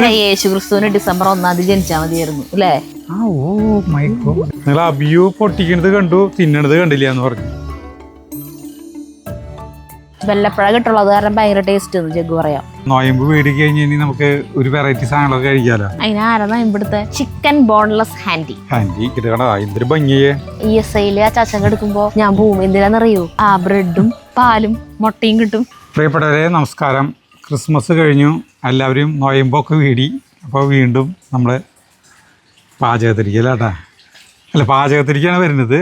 യേശു ക്രിസ്തുവിന് ഡിസംബർ 1 ജനിച്ചാൽ മതിയായിരുന്നു അല്ലേ? നിങ്ങൾ അബിയു പൊട്ടിക്കണത് കണ്ടു, തിന്നണത് കണ്ടില്ല എന്ന് പറഞ്ഞു. വെല്ലപ്പഴ കിട്ടുള്ളത് കാരണം ഭയങ്കര ടേസ്റ്റ് ജഗ്ഗു പറയാം. നോയമ്പ് വീട് കഴിഞ്ഞ് നമുക്ക് ഒരു വെറൈറ്റി സാധനങ്ങളൊക്കെ കഴിക്കാലോ. അതിനാരാ ഇവിടുത്തെ ചിക്കൻ ബോൺലെസ് ഹാൻഡി എന്തൊരു ഭംഗിയേ. ESIയില് ആ ചാച്ചങ്ങ എടുക്കുമ്പോ ഞാൻ പോവും. എന്തിനാന്നറിയൂ? ആ ബ്രെഡും പാലും മുട്ടയും കിട്ടും. പ്രിയപ്പെട്ടവരെ നമസ്കാരം. ക്രിസ്മസ് കഴിഞ്ഞു, എല്ലാവരും നോയമ്പൊക്കെ വീടി. അപ്പോൾ വീണ്ടും നമ്മൾ പാചകത്തിരിക്കലാട്ടാ, അല്ല പാചകത്തിരിക്കാണ് വരുന്നത്.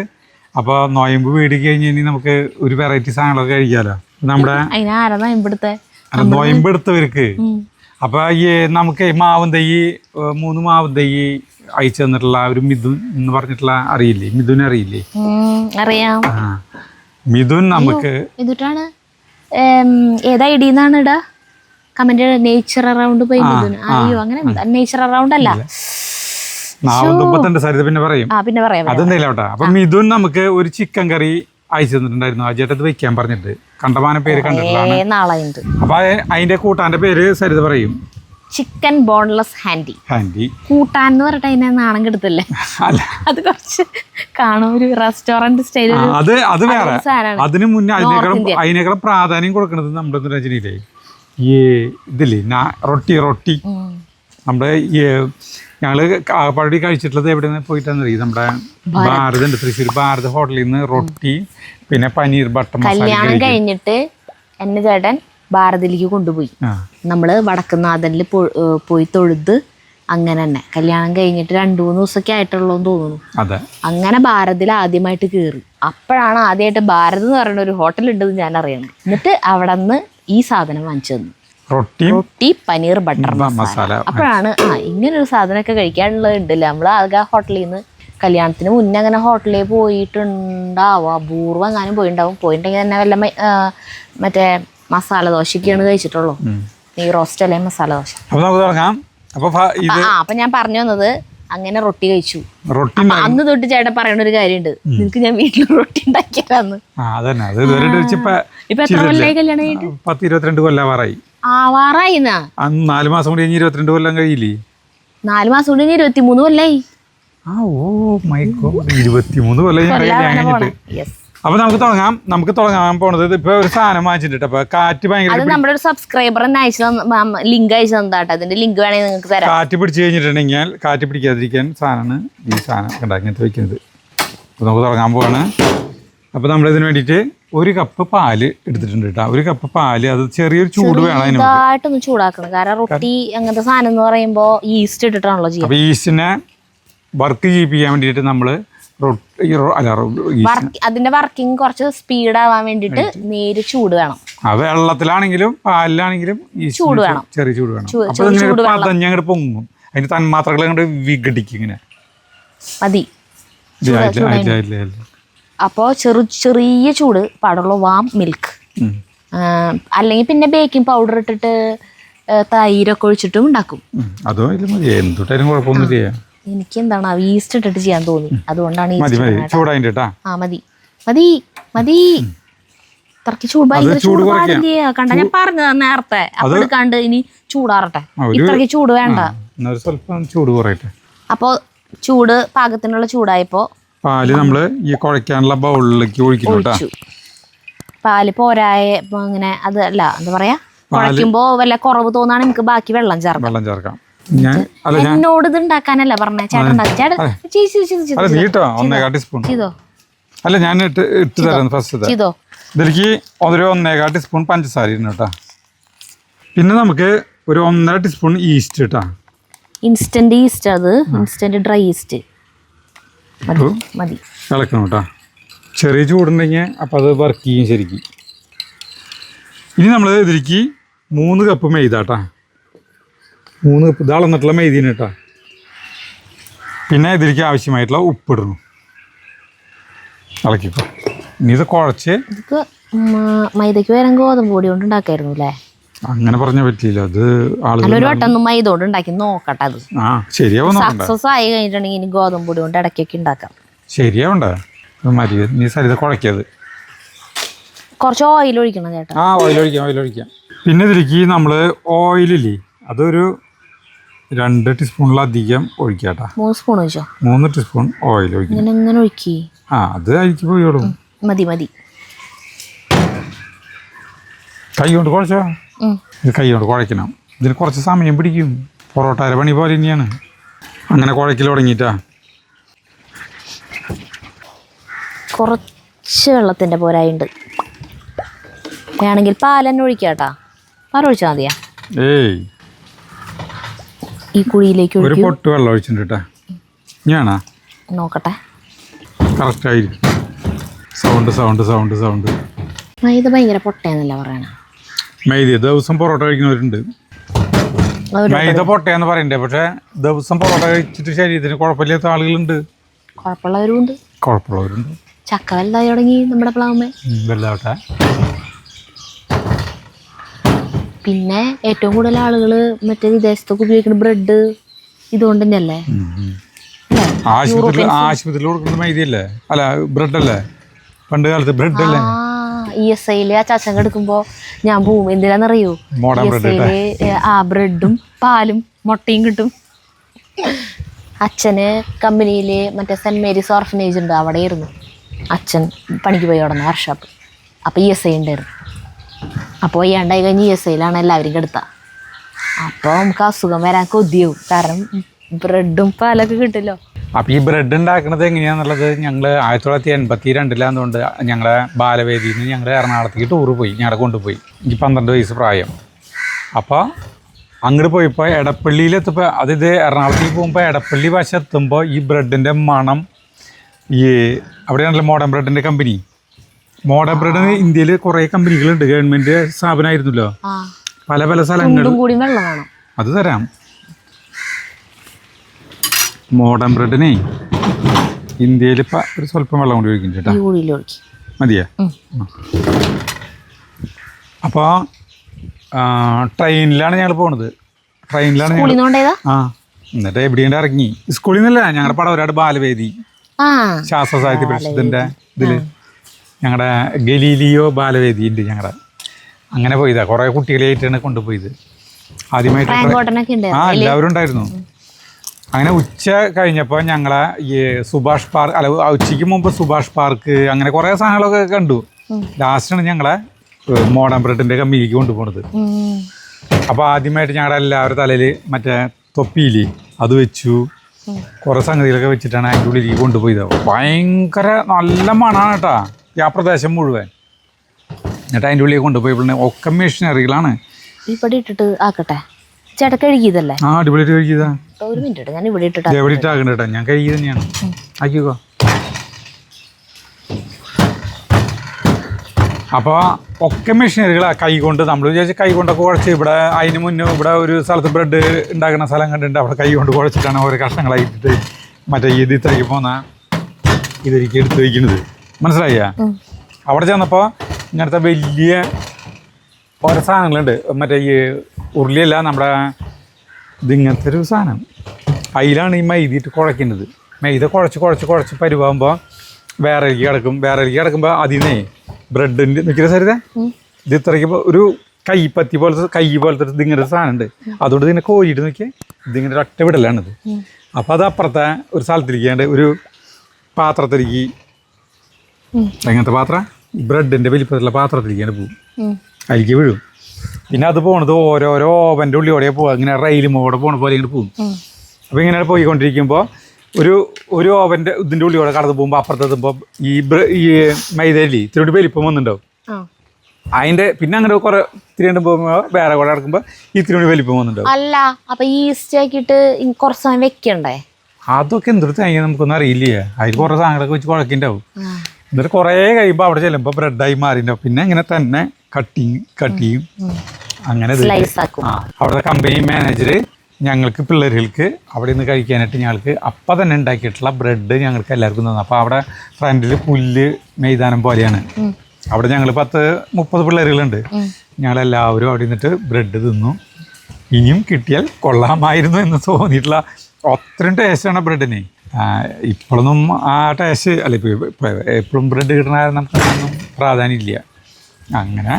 അപ്പോൾ നോയമ്പ് വീട് കഴിഞ്ഞ് ഇനി നമുക്ക് ഒരു വെറൈറ്റി സാധനങ്ങളൊക്കെ കഴിക്കാമല്ലോ. നമ്മുടെ ഇവിടുത്തെ നോയമ്പ് എടുത്തവർക്ക് അപ്പോൾ ഈ നമുക്ക് മാവും തൈ 3 മാവും തൈ അയച്ചു തന്നിട്ടുള്ള ഒരു മിഥുൻ എന്ന് പറഞ്ഞിട്ടുള്ള അറിയില്ലേ? മിഥുൻ അറിയില്ലേ? അറിയാം. മിഥുൻ നമുക്ക് ഇതിട്ടാണ് ഏതാ ഇടീന്നാണ് ഇടാ കമന്റ് നേച്ചർ അറൗണ്ട് പോയി മിഥുൻ. അയ്യോ അങ്ങനെ നേച്ചർ അറൗണ്ട് അല്ല, സരിത പിന്നെ പറയും. അതെന്തായാലും കേട്ടോ. അപ്പൊ മിഥുൻ നമുക്ക് ഒരു ചിക്കൻ കറി അയച്ചു തന്നിട്ടുണ്ടായിരുന്നു. അജേട്ടത് വെക്കാൻ പറഞ്ഞിട്ട് കണ്ടമാന പേര് കണ്ടിട്ടുള്ളതാണ്. അപ്പൊ അതിന്റെ കൂട്ടാന്റെ പേര് സരിത പറയും. Chicken boneless handy. ഹാൻഡി കൂട്ടാൻ എന്ന് പറഞ്ഞിട്ട് അതിനെ നാണം കെടുത്തല്ലേ? അത് കുറച്ച് കാണും ഒരു റെസ്റ്റോറന്റ് സ്റ്റൈൽ. അത് വേറെ. അതിന് മുന്നേ അതിനേക്കാളും പ്രാധാന്യം കൊടുക്കുന്നത് നമ്മുടെ രചനയില്ലേ ഈ ഇതില്ലേ റൊട്ടി നമ്മുടെ ഞങ്ങള് കാപ്പാടി കഴിച്ചിട്ടുള്ളത് എവിടെ നിന്ന് പോയിട്ടാന്നറിയും? നമ്മുടെ ഭാരത് ഉണ്ട്, തൃശ്ശൂർ ഭാരത് ഹോട്ടലിൽ നിന്ന് റൊട്ടി പിന്നെ പനീർ ബട്ടർ മസാല. കല്യാണം കഴിഞ്ഞിട്ട് എന്നെ ചേട്ടൻ ഭാരതിലേക്ക് കൊണ്ടുപോയി. നമ്മള് വടക്കുന്നാഥനിൽ പോയി തൊഴുത് അങ്ങനെ തന്നെ കല്യാണം കഴിഞ്ഞിട്ട് 2-3 ദിവസമൊക്കെ ആയിട്ടുള്ളൂന്ന് തോന്നുന്നു. അങ്ങനെ ഭാരതിൽ ആദ്യമായിട്ട് കയറി. അപ്പോഴാണ് ആദ്യമായിട്ട് ഭാരത് എന്ന് പറയുന്ന ഒരു ഹോട്ടൽ ഉണ്ടെന്ന് ഞാൻ അറിയണം. എന്നിട്ട് അവിടെ നിന്ന് ഈ സാധനം വാങ്ങിച്ചു തന്നു, റൊട്ടി പനീർ ബട്ടർ മസാല. അപ്പോഴാണ് ഇങ്ങനൊരു സാധനമൊക്കെ കഴിക്കാനുള്ളത് ഉണ്ടല്ലേ. നമ്മൾ ആകെ ഹോട്ടലിൽ നിന്ന് കല്യാണത്തിന് മുന്നേ അങ്ങനെ ഹോട്ടലിൽ പോയിട്ടുണ്ടാവും, അപൂർവം എങ്ങാനും പോയിട്ടുണ്ടെങ്കിൽ തന്നെ വല്ല മറ്റേ മസാല ദോശയൊക്കെയാണ് കഴിച്ചിട്ടുള്ളൂ. ഈ റോസ്റ്റ് അല്ലെ മസാല ദോശ. അപ്പൊ ഞാൻ പറഞ്ഞു വന്നത് അങ്ങനെ റൊട്ടി കഴിച്ചു. അന്ന് തൊട്ട് ചേട്ടൻ പറയണ ഒരു കാര്യമുണ്ട്, നിനക്ക് ഞാൻ വീട്ടിൽ റൊട്ടി ഉണ്ടാക്കിയതാന്ന്. ഇപ്പൊ എത്ര കൊല്ലായി കല്യാണം കഴിഞ്ഞിട്ട്? 10-22 കൊല്ലാവാറായി. ആവാറായിന്നാ? 4 മാസം കൂടി 22 കൊല്ലം കഴിയില്ലേ? 4 മാസം കൂടി 23 കൊല്ലായി. 23 കൊല്ലം. അപ്പൊ നമുക്ക് തുടങ്ങാൻ പോണത് ഇപ്പൊ ഒരു സാധനം വാങ്ങിച്ചിട്ട്. അപ്പൊ കാറ്റ് ഭയങ്കര, നമ്മുടെ ഒരു സബ്സ്ക്രൈബർ ലിങ്ക് അയച്ചു തന്നാട്ടെ. അതിന്റെ ലിങ്ക് വേണമെങ്കിൽ നിങ്ങൾക്ക് തരാം. കാറ്റ് പിടിച്ചു കഴിഞ്ഞിട്ടുണ്ടെങ്കിൽ കാറ്റ് പിടിക്കാതിരിക്കാൻ സാധനമാണ് ഈ സാധനം ഇങ്ങനത്തെ വെക്കുന്നത്. അപ്പൊ നമുക്ക് തുടങ്ങാൻ പോവാണ്. അപ്പൊ നമ്മളിതിന് വേണ്ടിയിട്ട് 1 കപ്പ് പാല് എടുത്തിട്ടുണ്ട് കേട്ടോ. 1 കപ്പ് പാല്, അത് ചെറിയൊരു ചൂട് വേണം. ചെറുതായിട്ടൊന്ന് ചൂടാക്കണം. കാരണം റൊട്ടി അങ്ങനത്തെ സാധനം എന്ന് പറയുമ്പോ ഈസ്റ്റ് ഇട്ടിട്ടാണല്ലോ ചെയ്യുക. അപ്പൊ ഈസ്റ്റിനെ വർക്ക് ചെയ്യിപ്പിക്കാൻ വേണ്ടിയിട്ട് നമ്മള് അതിന്റെ വർക്കിംഗ് കുറച്ച് സ്പീഡ് ആവാൻ വേണ്ടിട്ട് നേര് ചൂട് വേണം. വെള്ളത്തിലാണെങ്കിലും പാലിലാണെങ്കിലും ചൂട് വേണം, ചെറിയ ചൂട് വേണം. അപ്പൊ പതഞ്ഞങ്ങോട്ട് പൊങ്ങും, അതിന്റെ തന്മാത്രകൾ അങ്ങോട്ട് വിഘടിക്കും. ഇങ്ങനെ മതി. അപ്പോ ചെറിയ ചൂട് പാടുള്ള വാം മിൽക്ക്, അല്ലെങ്കിൽ പിന്നെ ബേക്കിംഗ് പൗഡർ ഇട്ടിട്ട് തൈരൊക്കെ ഒഴിച്ചിട്ടും ഉണ്ടാക്കും. അതോ എന്തുട്ടായാലും കുഴപ്പമൊന്നുമില്ല. എനിക്ക് എന്താണ് ഈസ്റ്റ് ഇട്ടിട്ട് ചെയ്യാൻ തോന്നി, അതുകൊണ്ടാണ് മതി. ഇത്രക്ക് ചൂട് പാടില്ല. കണ്ട ഞാൻ പറഞ്ഞതാ നേരത്തെ. അപ്പോൾ എടുക്കാണ്ട് ഇനി ചൂടാറട്ടെ. ഇത്രക്ക് ചൂട് വേണ്ട, ചൂട് കുറയട്ടെ. അപ്പൊ ചൂട് പാകത്തിനുള്ള ചൂടായപ്പോ പാല് നമ്മള് ഈ കുഴക്കാനുള്ള ബൗളിലേക്ക് ഒഴിച്ചു. പാല് പോരായ ഇങ്ങനെ അതല്ല എന്താ പറയാ, കുഴക്കുമ്പോ വല്ല കുറവ് തോന്നാണ് എനിക്ക് ബാക്കി വെള്ളം ചേർക്കാം. എന്നോട് ഇത് ഉണ്ടാക്കാനല്ല പറഞ്ഞേ, ചേട്ടൻ ചെയ്തോ. അല്ല ഞാൻ ഇട്ട് തരാം. ഫസ്റ്റ് ഇതിലേക്ക് 1.25 ടീസ്പൂൺ പഞ്ചസാര ഇടണം കേട്ടോ. പിന്നെ നമുക്ക് ഒരു 1.5 ടീസ്പൂൺ ഈസ്റ്റ് കേട്ടോ. ഇൻസ്റ്റന്റ് ഈസ്റ്റ്, അത് ഇൻസ്റ്റന്റ് ഡ്രൈ ഈസ്റ്റ് മതി. ഇളക്കണം കേട്ടോ. ചെറിയ ചൂടുണ്ടെങ്കിൽ അപ്പം അത് വർക്ക് ചെയ്യും ശരിക്കും. ഇനി നമ്മൾ ഇതിലേക്ക് 3 കപ്പ് മൈദ കേട്ടോ. 3 കപ്പ് ഇതാളന്നിട്ടുള്ള മൈദീന് കേട്ടോ. പിന്നെ ഇതിലേക്ക് ആവശ്യമായിട്ടുള്ള ഉപ്പിടണം. ഇളക്കിക്കോ. ഇനി ഇത് കുഴച്ച് മൈദക്ക് വരാൻ ഗോതമ്പ് പൊടി കൊണ്ട് ഉണ്ടാക്കായിരുന്നു അല്ലേ? അങ്ങനെ പറഞ്ഞാൽ പറ്റിയില്ല. അത് ഒരു വട്ടം മൈദ കൊണ്ട് ഉണ്ടാക്കി നോക്കട്ടെ. അത് സക്സസ് ആയി കഴിഞ്ഞിട്ടുണ്ടെങ്കിൽ ഇനി ഗോതമ്പ് പൊടി കൊണ്ട് ഇടയ്ക്കൊക്കെ ഉണ്ടാക്കാം. ശരിയാവണ്ട മതി. നീ സരിത കുഴക്കിയത് കുറച്ച് ഓയിൽ ഒഴിക്കണം ചേട്ടാ. ഓയിൽ ഒഴിക്കാം. പിന്നെ ഇതിലേക്ക് നമ്മള് ഓയിലില്ലേ, അതൊരു 2 ടീസ്പൂണിലധികം ഒഴിക്കാട്ടാ. 3 സ്പൂൺ ഒഴിച്ചോ? 3 ടീസ്പൂൺ ഓയിൽ ഒഴിക്കും. ഇങ്ങനെ ഒഴിക്കി. അത് അരിക്ക് പോയോളും. മതി. കൈ കൊണ്ട് കുഴച്ചോ? ഇത് കൈ കൊണ്ട് കുഴക്കണം. ഇതിന് കുറച്ച് സമയം പിടിക്കും. പൊറോട്ടയുടെ പണി പോലെ തന്നെയാണ്. അങ്ങനെ കുഴക്കൽ തുടങ്ങിയിട്ടാ. കുറച്ച് വെള്ളത്തിൻ്റെ പോരായുണ്ട്. വേണമെങ്കിൽ പാൽ തന്നെ ഒഴിക്കാട്ടാ. പാൽ ഒഴിച്ചാൽ മതിയാ? ഏയ്, ഈ കുഴിയിലേക്ക് ഒരു പൊട്ട് വെള്ളം ഒഴിച്ചിട്ടുണ്ട് കേട്ടാ. ഞാനാ നോക്കട്ടെ. കറക്റ്റ് ആയിരിക്കും. സൗണ്ട്. ഇത് ഭയങ്കര പൊട്ടയെന്നല്ല പറയണ. മൈദ ദിവസം പൊറോട്ട കഴിക്കുന്നവരുണ്ട്. മൈദ പൊട്ടയെന്ന് പറയണ്ടേ, പക്ഷെ ദിവസം പൊറോട്ട കഴിച്ചിട്ട് ശരീരത്തിന് കുഴപ്പമില്ലാത്ത ആളുകളുണ്ട്. കുഴപ്പമുള്ളവരുണ്ട്. ചക്ക വലുതായി തുടങ്ങി നമ്മുടെ പ്ലാവുമ്മേ. വലുതാവട്ടെ. പിന്നെ ഏറ്റവും കൂടുതൽ ആളുകൾ മറ്റേ വിദേശത്തൊക്കെ ഉപയോഗിക്കുന്ന ബ്രെഡ് ഇതുകൊണ്ട് തന്നെയല്ലേ? ആശുപത്രിയിൽ കൊടുക്കുന്ന മൈദയല്ലേ? അല്ല, ബ്രെഡല്ലേ? പണ്ട് കാലത്ത് ബ്രെഡല്ലേ? ESIയില് ആ ചാച്ചൻ എടുക്കുമ്പോ ഞാൻ പോവും. എന്തിനാന്നറിയോ? ESIയില് ബ്രെഡും പാലും മുട്ടയും കിട്ടും. അച്ഛന് കമ്പനിയില് മറ്റേ സെന്റ് മേരീസ് ഓർഫനേജ് ഉണ്ട്, അവിടെയായിരുന്നു അച്ഛൻ പണിക്ക് പോയി തുടങ്ങുന്ന വർക്ക്ഷോപ്പ്. അപ്പോൾ ESI ഉണ്ടായിരുന്നു. അപ്പോൾ വയ്യാണ്ടായി കഴിഞ്ഞ് ESIയിലാണ് എല്ലാവരും കെടുത്ത. അപ്പോൾ നമുക്ക് അസുഖം വരാൻ കൊതിയാവും. കാരണം ബ്രെഡും പാലൊക്കെ കിട്ടില്ലോ. അപ്പോൾ ഈ ബ്രെഡ് ഉണ്ടാക്കുന്നത് എങ്ങനെയാണെന്നുള്ളത് ഞങ്ങൾ 1982 ഞങ്ങളെ ബാലവേദിയിൽ നിന്ന് ഞങ്ങൾ എറണാകുളത്തേക്ക് ടൂറ് പോയി. ഞങ്ങളെ കൊണ്ടുപോയി. എനിക്ക് 12 വയസ്സ് പ്രായം. അപ്പോൾ അങ്ങോട്ട് പോയപ്പോൾ എടപ്പള്ളിയിലെത്തുമ്പോൾ, അതായത് എറണാകുളത്തേക്ക് പോകുമ്പോൾ എടപ്പള്ളി വശം എത്തുമ്പോൾ ഈ ബ്രെഡിൻ്റെ മണം, ഈ അവിടെയാണല്ലോ മോഡേൺ ബ്രെഡിൻ്റെ കമ്പനി. മോഡേൺ ബ്രെഡിന് ഇന്ത്യയിൽ കുറേ കമ്പനികളുണ്ട്. ഗവൺമെൻറ് സ്ഥാപനമായിരുന്നല്ലോ. പല സ്ഥലങ്ങളും. അത് തരാം. മോഡേൺ ബ്രെഡിനെ ഇന്ത്യയിൽ ഇപ്പം ഒരു സ്വല്പം വെള്ളം കൊണ്ട് ഒഴിക്കും ചേട്ടാ. മതിയാ? അപ്പോൾ ട്രെയിനിലാണ് ഞങ്ങൾ പോണത്. എന്നിട്ട് എവിടെയും ഇറങ്ങി. സ്കൂളിൽ നിന്നല്ല, ഞങ്ങളുടെ പടവരാട് ബാലവേദി ശാസ്ത്ര സാഹിത്യ പരിഷത്തിൻ്റെ ഇതിൽ ഞങ്ങളുടെ ഗലീലിയോ ബാലവേദി ഉണ്ട് ഞങ്ങളുടെ. അങ്ങനെ പോയതാ. കുറേ കുട്ടികളായിട്ടാണ് കൊണ്ടുപോയത്. ആദ്യമായിട്ട് എല്ലാവരും ഉണ്ടായിരുന്നു. അങ്ങനെ ഉച്ച കഴിഞ്ഞപ്പോൾ ഞങ്ങളെ ഈ സുഭാഷ് പാർക്ക്, അല്ല ഉച്ചയ്ക്ക് മുമ്പ് സുഭാഷ് പാർക്ക്, അങ്ങനെ കുറേ സാധനങ്ങളൊക്കെ കണ്ടു. ലാസ്റ്റാണ് ഞങ്ങളെ മോഡേൺ ബ്രെഡിൻ്റെ കമ്പനിക്ക് കൊണ്ടുപോകുന്നത്. അപ്പോൾ ആദ്യമായിട്ട് ഞങ്ങളുടെ എല്ലാവരുടെ തലയിൽ മറ്റേ തൊപ്പിയില്ലേ അത് വെച്ചു. കുറേ സംഗതികളൊക്കെ വെച്ചിട്ടാണ് അതിൻ്റെ ഉള്ളിലേക്ക് കൊണ്ടുപോയത്. ഭയങ്കര നല്ല മണമാണ് കേട്ടോ ഈ ആ പ്രദേശം മുഴുവൻ. എന്നിട്ട് അതിൻ്റെ ഉള്ളിലേക്ക് കൊണ്ടുപോയപ്പോഴേ ഒക്കെ മെഷീനറികളാണ്. ഇവിടെ ഇട്ടിട്ട് ആക്കട്ടെ ചേട്ടാ. കഴുകിയതല്ലേ? അടിപൊളിയായിട്ട് കഴുകിയതാ. ഒരു മിനിറ്റ്, ഞാൻ ഇവിടെ ഇട്ടിട്ട് എവിടെ ഇട്ടാക്കണ്ട കേട്ടോ. ഞാൻ കഴുകി തന്നെയാണ്. ആക്കിക്കോ. അപ്പോൾ ഒക്കെ മെഷീനറികളാണ്. കൈ കൊണ്ട് നമ്മൾ വിചാരിച്ച് കൈ കൊണ്ടൊക്കെ കുഴച്ച്, ഇവിടെ അതിന് മുന്നേ ഇവിടെ ഒരു സ്ഥലത്ത് ബ്രെഡ് ഉണ്ടാക്കുന്ന സ്ഥലം കണ്ടിട്ടുണ്ട്. അവിടെ കൈ കൊണ്ട് കുഴച്ചിട്ടാണ് ഓരോ കഷ്ണങ്ങളായിട്ടിട്ട് മറ്റേ ഇതിലേക്ക് പോന്ന ഇതിലേക്ക് എടുത്ത് വയ്ക്കുന്നത്. മനസ്സിലായ? അവിടെ ചെന്നപ്പോൾ ഇങ്ങനത്തെ വലിയ ഓരോ സാധനങ്ങളുണ്ട്. മറ്റേ ഈ ഉരുളിയല്ല, നമ്മുടെ ഇതിങ്ങനത്തെ ഒരു സാധനം. അതിലാണ് ഈ മൈദയിട്ട് കുഴക്കുന്നത്. മൈദ കുഴച്ച് പരുവാകുമ്പോൾ വേറെലേക്ക് കിടക്കുമ്പോൾ അതിനെ ബ്രെഡിൻ്റെ നിൽക്കുന്ന സരിത ഇത് ഇത്രയ്ക്ക് ഒരു കൈ പോലത്തെ ഇതിങ്ങനെ സാധനം ഉണ്ട്. അതുകൊണ്ട് ഇതിനെ കോരിയിട്ട് നോക്കിയാൽ ഇതിങ്ങനെ ഒറ്റ വിടലാണിത്. അപ്പോൾ അത് അപ്പുറത്തെ ഒരു സ്ഥലത്തിരിക്കാണ്ട് ഒരു പാത്രത്തിലേക്ക്, എങ്ങനത്തെ പാത്രം, ബ്രെഡിൻ്റെ വലിപ്പത്തിലുള്ള പാത്രത്തിരിക്കാണ്ട് പോകും. അതിലേക്ക് വീഴും. പിന്നെ അത് പോണത് ഓരോരോ ഓവൻ്റെ ഉള്ളിയോടെ പോകുക. ഇങ്ങനെ റെയിലുമോടെ പോണ പോലെ ഇങ്ങനെ പോകും. അപ്പോൾ ഇങ്ങനെ പോയിക്കൊണ്ടിരിക്കുമ്പോൾ ഒരു ഓവൻ്റെ ഇതിൻ്റെ ഉള്ളിയോടെ കടന്നു പോകുമ്പോൾ അപ്പുറത്തെത്തുമ്പോൾ ഈ മൈദയിൽ ഇത്തിരി വലിപ്പം വന്നിട്ടുണ്ടാവും. അതിൻ്റെ പിന്നെ അങ്ങനെ കുറെ ഇത്തിരി പോകുമ്പോൾ വേറെ കൂടെ കിടക്കുമ്പോൾ ഇത്തിരി വലിപ്പം വന്നിട്ടുണ്ടാവും. അല്ല, അപ്പോൾ ഈസ്റ്റ് ആക്കിയിട്ട് കുറച്ച് സമയം വെക്കണ്ടേ? അതൊക്കെ എന്തൊരു തേങ്ങ നമുക്കൊന്നും അറിയില്ലേ. അതിൽ കുറേ സാധനങ്ങളൊക്കെ വെച്ച് കുഴക്കിണ്ടാവും. എന്നിട്ട് കുറേ കഴിയുമ്പോൾ അവിടെ ചെല്ലുമ്പോൾ ബ്രെഡായി മാറിയിട്ടുണ്ടാവും. പിന്നെ ഇങ്ങനെ തന്നെ കട്ടിയും അങ്ങനെ അവിടുത്തെ കമ്പനി മാനേജർ ഞങ്ങൾക്ക് പിള്ളേർക്ക് അവിടെ നിന്ന് കഴിക്കാനായിട്ട് ഞങ്ങൾക്ക് അപ്പം തന്നെ ഉണ്ടാക്കിയിട്ടുള്ള ബ്രെഡ് ഞങ്ങൾക്ക് എല്ലാവർക്കും തന്നു. അപ്പോൾ അവിടെ ഫ്രണ്ടിൽ പുല്ല് മൈതാനം പോലെയാണ്. അവിടെ ഞങ്ങൾ 10-30 പിള്ളേരുകളുണ്ട്. ഞങ്ങളെല്ലാവരും അവിടെ നിന്നിട്ട് ബ്രെഡ് തിന്നു. ഇനിയും കിട്ടിയാൽ കൊള്ളാമായിരുന്നു എന്ന് തോന്നിയിട്ടുള്ള അത്രയും ടേസ്റ്റാണ് ബ്രെഡിന്. ഇപ്പോഴൊന്നും ആ ടേസ്റ്റ് അല്ല, ഇപ്പോൾ എപ്പോഴും ബ്രെഡ് കിട്ടണ നമുക്കൊന്നും പ്രാധാന്യമില്ല. അങ്ങനെ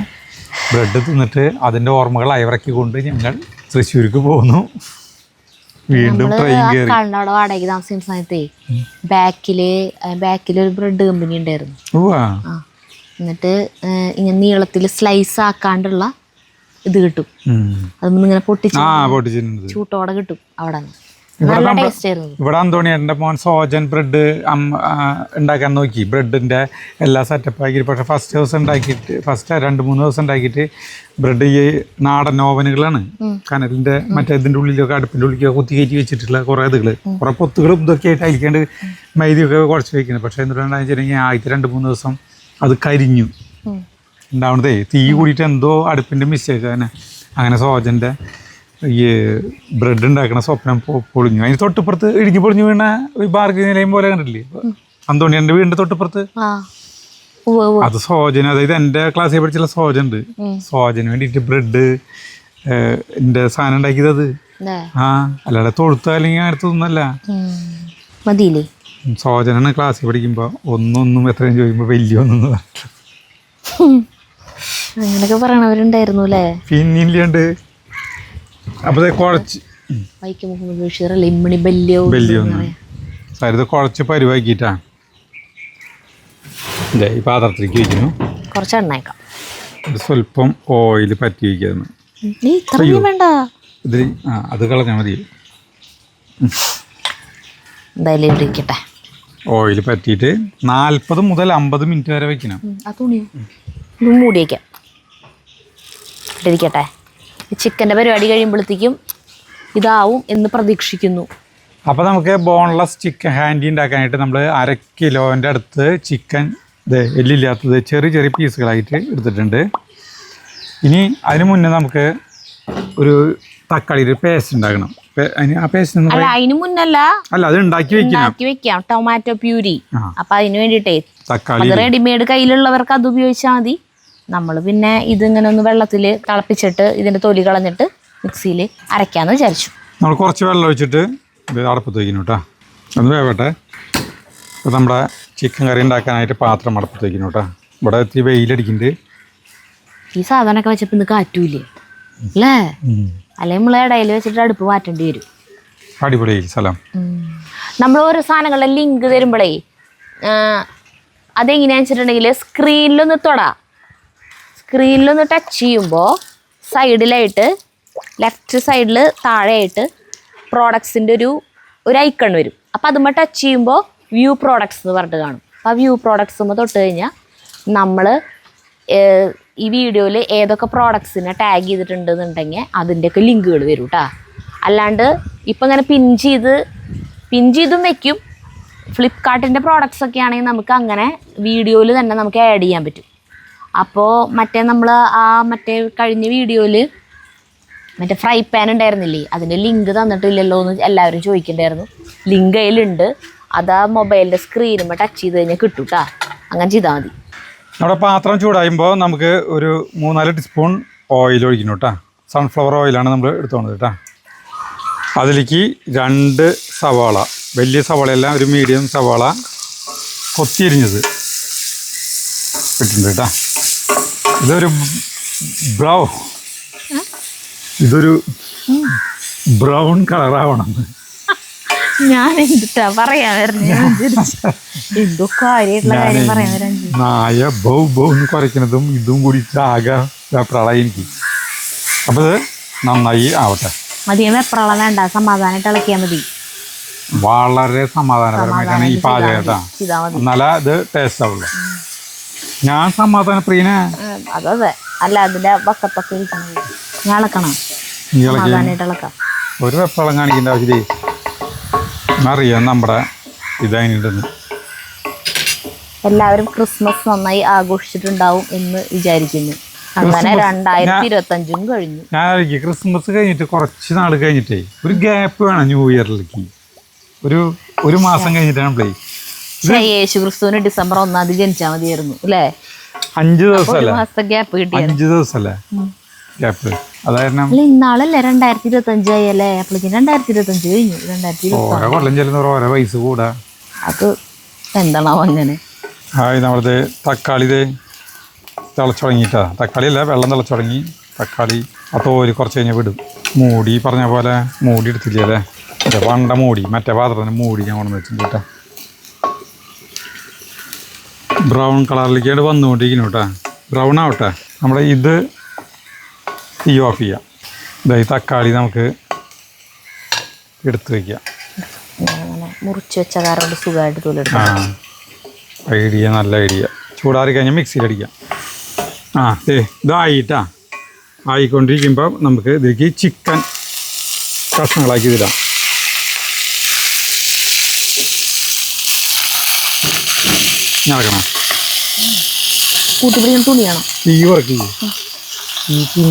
ബ്രെഡ് തിന്നിട്ട് അതിൻ്റെ ഓർമ്മകൾ അയവിറക്കിക്കൊണ്ട് ഞങ്ങൾ തൃശ്ശൂർക്ക് പോകുന്നു. വീണ്ടും ട്രെയിൻ കയറി. അവിടെ വാടകയ്ക്ക് താമസിക്കുന്ന സമയത്തേ ബാക്കില് ഒരു ബ്രെഡ് കമ്പനി ഉണ്ടായിരുന്നു. എന്നിട്ട് ഇങ്ങനെ നീളത്തിൽ സ്ലൈസ് ആക്കാണ്ടുള്ള ഇത് കിട്ടും. അതൊന്നും ഇങ്ങനെ പൊട്ടിച്ച് ചൂട്ടോടെ കിട്ടും അവിടെ. നല്ല ടേസ്റ്റ് ആയിരുന്നു. ഇവിടെ അന്തോണിയേട്ടൻ്റെ മോൻ സോജൻ ബ്രെഡ് ഉണ്ടാക്കാൻ നോക്കി. ബ്രെഡിൻ്റെ എല്ലാ സെറ്റപ്പ് ആക്കിയിട്ട് പക്ഷേ ഫസ്റ്റ് ദിവസം ഉണ്ടാക്കിയിട്ട് 2-3 ദിവസം ഉണ്ടാക്കിയിട്ട് ബ്രെഡ് ഈ നാടൻ ഓവനുകളാണ്. കനലിൻ്റെ മറ്റേ ഇതിൻ്റെ ഉള്ളിലൊക്കെ അടുപ്പിൻ്റെ ഉള്ളിലൊക്കെ കുത്തി കയറ്റി വെച്ചിട്ടുള്ള കുറേ ഇതുകൾ കുറേ പൊത്തുകളും ഇതൊക്കെ ആയിട്ട് അയക്കാണ്ട് മൈദയൊക്കെ കുഴച്ച് വയ്ക്കുന്നത്. പക്ഷേ എന്നിട്ടുണ്ടെന്ന് വെച്ചിട്ടുണ്ടെങ്കിൽ ആദ്യത്തെ 2-3 ദിവസം അത് കരിഞ്ഞു ഉണ്ടാവണതേ. തീ കൂടിയിട്ട് എന്തോ അടുപ്പിൻ്റെ മിസ്റ്റേക്ക് തന്നെ. അങ്ങനെ സോജൻ്റെ ഈ ബ്രെഡ് ഉണ്ടാക്കണ സ്വപ്നം പൊളിഞ്ഞു. അതിന് തൊട്ടിപ്പുറത്ത് ഇടുക്കി പൊളിഞ്ഞു വീണ ഒരു ബാർഗ നിലയം പോലെ കണ്ടിട്ടില്ലേ അന്തോണിയുടെ വീടിൻ്റെ തൊട്ടിപ്പുറത്ത്? അത് സോജന്, അതായത് എൻ്റെ ക്ലാസ്സിൽ പഠിച്ചുള്ള സോജൻ ഉണ്ട്. സോജന് വേണ്ടിയിട്ട് ബ്രെഡ് സാധനം ഉണ്ടാക്കിയത് അത്. അല്ലാതെ തൊഴുത്ത അല്ലെങ്കിൽ അടുത്തൊന്നല്ല. സോജനാണ് ക്ലാസ്സിൽ പഠിക്കുമ്പോൾ ഒന്നും എത്രയും ചോദിക്കുമ്പോൾ വലിയ ഒന്നും അങ്ങനൊക്കെ പറയണവരുണ്ടായിരുന്നു അല്ലേ? പിന്നില്ലാണ്ട്. അപ്പോൾ കുഴച്ച് സരിത് കുഴച്ച് പരിവാക്കിയിട്ടാ ഈ പാത്രത്തിലേക്ക് വയ്ക്കുന്നു. കുറച്ച് എണ്ണയേക്കാം, സ്വല്പം ഓയിൽ പറ്റി വയ്ക്കുന്നു. ഇതിൽ അത് കളഞ്ഞാൽ മതി. ഓയിൽ പറ്റിയിട്ട് 40 മുതൽ 50 മിനിറ്റ് വരെ വെക്കണം. മൂടി വയ്ക്കാം, ഇട്ടിരിക്കട്ടെ. ചിക്കൻ്റെ പരിപാടി കഴിയുമ്പോഴത്തേക്കും ഇതാവും എന്ന് പ്രതീക്ഷിക്കുന്നു. അപ്പോൾ നമുക്ക് ബോൺലെസ് ചിക്കൻ ഹാൻഡി ഉണ്ടാക്കാനായിട്ട് നമ്മൾ 1/2 കിലോൻ്റെ അടുത്ത് ചിക്കൻ എല്ലില്ലാത്തത് ചെറിയ പീസുകളായിട്ട് എടുത്തിട്ടുണ്ട്. ഇനി അതിന് മുന്നേ നമുക്ക് ഒരു തക്കാളിയുടെ പേസ്റ്റ് ഉണ്ടാക്കണം. ആ പേസ്റ്റ് അതിന് മുന്നല്ല, അത് ഉണ്ടാക്കി വെക്കാം. Tomato puree. അപ്പം അതിന് വേണ്ടിയിട്ടേ തക്കാളി റെഡിമെയ്ഡ് കയ്യിലുള്ളവർക്ക് അത് ഉപയോഗിച്ചാൽ മതി. നമ്മൾ പിന്നെ ഇതിങ്ങനെ ഒന്ന് വെള്ളത്തിൽ തിളപ്പിച്ചിട്ട് ഇതിൻ്റെ തൊലി കളഞ്ഞിട്ട് മിക്സിയിൽ അരയ്ക്കാമെന്ന് വിചാരിച്ചു. നമ്മൾ കുറച്ച് വെള്ളം ഒഴിച്ചിട്ട് അടപ്പത്ത് വയ്ക്കുന്നു കേട്ടോ, ഒന്ന് വേവട്ടെ. അപ്പോൾ നമ്മുടെ ചിക്കൻ കറി ഉണ്ടാക്കാനായിട്ട് പാത്രം അടപ്പത്ത് വയ്ക്കുന്നു കേട്ടോ. ഇവിടെ എത്തി വെയിലടിക്കുന്നുണ്ട്. ഈ സാധനമൊക്കെ വെച്ചപ്പോൾ ഇന്ന് കാറ്റൂലേ അല്ലേ? അല്ലെങ്കിൽ നമ്മൾ ഇടയിൽ വെച്ചിട്ട് അടുപ്പ് മാറ്റേണ്ടി വരും. അടിപൊളി സ്ഥലം. നമ്മൾ ഓരോ സാധനങ്ങളുടെ ലിങ്ക് തരുമ്പോഴേ അതെങ്ങനെയാണെന്ന് വെച്ചിട്ടുണ്ടെങ്കിൽ സ്ക്രീനിലൊന്ന് ടച്ച് ചെയ്യുമ്പോൾ സൈഡിലായിട്ട് ലെഫ്റ്റ് സൈഡിൽ താഴെയായിട്ട് പ്രോഡക്ട്സിൻ്റെ ഒരു ഐക്കൺ വരും. അപ്പോൾ അതുമ്പോൾ ടച്ച് ചെയ്യുമ്പോൾ വ്യൂ പ്രോഡക്ട്സ് എന്ന് പറഞ്ഞിട്ട് കാണും. അപ്പോൾ ആ വ്യൂ പ്രോഡക്ട്സുമ്പോൾ തൊട്ട് കഴിഞ്ഞാൽ നമ്മൾ ഈ വീഡിയോയിൽ ഏതൊക്കെ പ്രോഡക്ട്സിനെ ടാഗ് ചെയ്തിട്ടുണ്ടെന്നുണ്ടെങ്കിൽ അതിൻ്റെയൊക്കെ ലിങ്കുകൾ വരും കേട്ടോ. അല്ലാണ്ട് ഇപ്പം ഇങ്ങനെ പിൻ ചെയ്തും വയ്ക്കും. ഫ്ലിപ്കാർട്ടിൻ്റെ പ്രോഡക്ട്സൊക്കെ ആണെങ്കിൽ നമുക്ക് അങ്ങനെ വീഡിയോയിൽ തന്നെ നമുക്ക് ആഡ് ചെയ്യാൻ പറ്റും. അപ്പോൾ നമ്മൾ മറ്റേ കഴിഞ്ഞ വീഡിയോയിൽ മറ്റേ ഫ്രൈ പാൻ ഉണ്ടായിരുന്നില്ലേ, അതിൻ്റെ ലിങ്ക് തന്നിട്ടില്ലല്ലോ എന്ന് എല്ലാവരും ചോദിക്കണ്ടായിരുന്നു. ലിങ്ക് അതിലുണ്ട്. അത് മൊബൈലിൻ്റെ സ്ക്രീനുമ്പോൾ ടച്ച് ചെയ്ത് കഴിഞ്ഞാൽ കിട്ടും കേട്ടോ. അങ്ങനെ ചെയ്താൽ മതി. നമ്മുടെ പാത്രം ചൂടായുമ്പോൾ നമുക്ക് ഒരു 3-4 ടീസ്പൂൺ ഓയിൽ ഒഴിക്കണം കേട്ടോ. സൺഫ്ലവർ ഓയിലാണ് നമ്മൾ എടുത്തോണത് കേട്ടോ. അതിലേക്ക് 2 സവാള, വലിയ സവാളയല്ല, ഒരു മീഡിയം സവാള കൊത്തിയരിഞ്ഞത് ഇട്ടിട്ടുണ്ട് കേട്ടോ. ഇതൊരു ബ്രൗൺ കളറാവണം. ഞാൻ എന്തിട്ടാ പറയാൻ എന്തോ കാര്യമായിട്ടുള്ള കാര്യം പറയാൻ വരാൻ. നായ ബൗ കുറയ്ക്കുന്നതും ഇതും കൂടി ആകെ വെപ്രാളായി എനിക്ക്. അപ്പോൾ ഇത് നന്നായി ആവട്ടെ. അധികം വെപ്രാളം വേണ്ട, സമാധാനമായിട്ട് ഇളക്കിയാൽ മതി. വളരെ സമാധാനപരമായിട്ടാണ് ഈ പാചകം കേട്ടോ. എന്നാലേ ഇത് ടേസ്റ്റ് ആവുള്ളൂ. ഞാൻ സമാധാനപ്രിയനെ. അതെ, അല്ല അതിന്റെ വക്കത്തൊക്കെ ഞാൻ ഇളക്കണം, സമാധാനമായിട്ട് ഇളക്കാം. ഒരു വെപ്രാളം കാണിക്കേണ്ട ആവശ്യം അറിയാം. നമ്മുടെ ഇതായിട്ടുണ്ടെന്ന് എല്ലാവരും ക്രിസ്മസ് നന്നായി ആഘോഷിച്ചിട്ടുണ്ടാവും എന്ന് വിചാരിക്കുന്നു. അങ്ങനെ 2025 കഴിഞ്ഞു. ഞാൻ ക്രിസ്മസ് കഴിഞ്ഞിട്ട് കുറച്ച് നാൾ കഴിഞ്ഞിട്ടേ ഒരു ഗ്യാപ്പ് വേണം. ന്യൂ ഇയറിലേക്ക് ഒരു മാസം കഴിഞ്ഞിട്ടാണ് പ്ലേ. യേശു ക്രിസ്തുവിന് ഡിസംബർ 1 ജനിച്ചാൽ മതിയായിരുന്നു അല്ലേ? 5 ദിവസം മാസത്തെ ഗ്യാപ്പ് കിട്ടി. 5 ദിവസമല്ലേ ഗ്യാപ്പ്? അതായിരുന്നു ഇന്നാളല്ലേ 2025 ആയി അല്ലേ? അപ്പോഴേക്കും 2025 കഴിഞ്ഞു. 2020 ഓരോ കൊല്ലം ചെല്ലുന്ന ഓരോ വയസ്സ് കൂടാ. അത് എന്താണോ അങ്ങനെ. നമ്മളത് തക്കാളി തിളച്ചു തുടങ്ങിയിട്ടാ. തക്കാളി അല്ല, വെള്ളം തിളച്ചു തുടങ്ങി. തക്കാളി ആ തോല് കുറച്ച് കഴിഞ്ഞാൽ വിടും. മൂടി പറഞ്ഞ പോലെ മൂടി എടുത്തില്ലേ? വണ്ട മൂടി മറ്റേ പാത്രത്തിന് മൂടി ഞാൻ കൊണ്ടു വെച്ചിട്ട് കേട്ടോ. ബ്രൗൺ കളറിലേക്കായിട്ട് വന്നുകൊണ്ടിരിക്കുന്നു കേട്ടോ. ബ്രൗൺ ആവട്ടെ. നമ്മുടെ ഇത് തീ ഓഫ് ചെയ്യാം. ഈ തക്കാളി നമുക്ക് എടുത്ത് വയ്ക്കാം. മുറിച്ച് വെച്ച കാരണം സുഖമായിട്ട് തോലെടുക്കാം. ഐഡിയ, നല്ല ഐഡിയ. ചൂടാറി കഴിഞ്ഞാൽ മിക്സിയിലടിക്കാം. ഇതായിട്ടാ. ആയിക്കൊണ്ടിരിക്കുമ്പോൾ നമുക്ക് ഇതിലേക്ക് ചിക്കൻ കഷ്ണങ്ങളാക്കി തരാം. നടക്കണം. കൂട്ടുപിടിക്കുന്ന തുണിയാണോ? തീ കുറയ്ക്കുക. തീ